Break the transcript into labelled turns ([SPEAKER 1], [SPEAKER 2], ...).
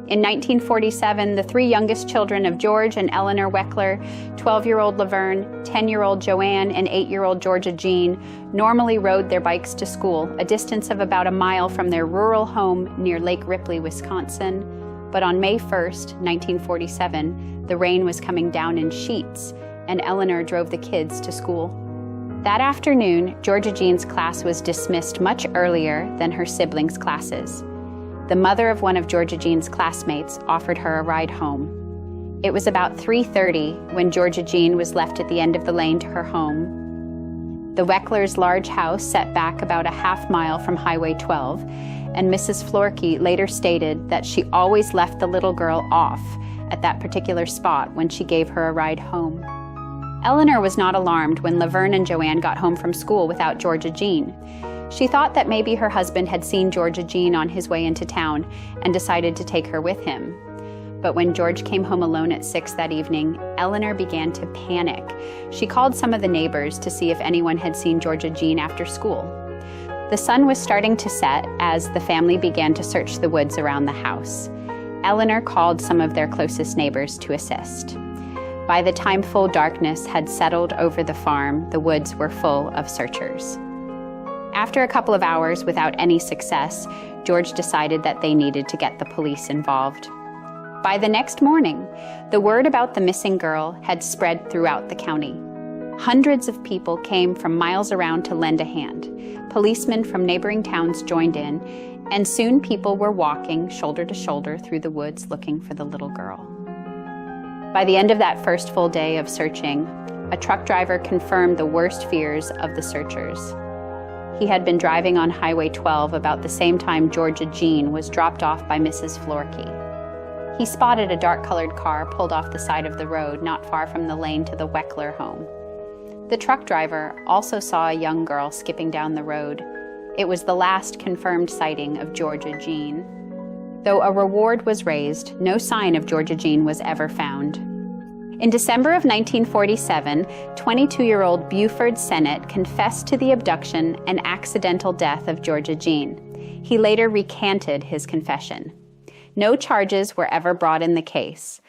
[SPEAKER 1] In 1947, the three youngest children of George and Eleanor Weckler, 12-year-old Laverne, 10-year-old Joanne, and 8-year-old Georgia Jean, normally rode their bikes to school, a distance of about a mile from their rural home near Lake Ripley, Wisconsin. But on May 1st, 1947, the rain was coming down in sheets, and Eleanor drove the kids to school. That afternoon, Georgia Jean's class was dismissed much earlier than her siblings' classes. The mother of one of Georgia Jean's classmates offered her a ride home. It was about 3:30 when Georgia Jean was left at the end of the lane to her home. The Wecklers' large house set back about a half mile from Highway 12, and Mrs. Floerke later stated that she always left the little girl off at that particular spot when she gave her a ride home. Eleanor was not alarmed when Laverne and Joanne got home from school without Georgia Jean. She thought that maybe her husband had seen Georgia Jean on his way into town and decided to take her with him. But when George came home alone at 6 that evening, Eleanor began to panic. She called some of the neighbors to see if anyone had seen Georgia Jean after school. The sun was starting to set as the family began to search the woods around the house. Eleanor called some of their closest neighbors to assist. By the time full darkness had settled over the farm, the woods were full of searchers. After a couple of hours without any success, George decided that they needed to get the police involved. By the next morning, the word about the missing girl had spread throughout the county. Hundreds of people came from miles around to lend a hand. Policemen from neighboring towns joined in, and soon people were walking shoulder to shoulder through the woods looking for the little girl. By the end of that first full day of searching, a truck driver confirmed the worst fears of the searchers. He had been driving on Highway 12 about the same time Georgia Jean was dropped off by Mrs. Floerke. He spotted a dark-colored car pulled off the side of the road not far from the lane to the Weckler home. The truck driver also saw a young girl skipping down the road. It was the last confirmed sighting of Georgia Jean. Though a reward was raised, no sign of Georgia Jean was ever found. In December of 1947, 22-year-old Buford Sennett confessed to the abduction and accidental death of Georgia Jean. He later recanted his confession. No charges were ever brought in the case,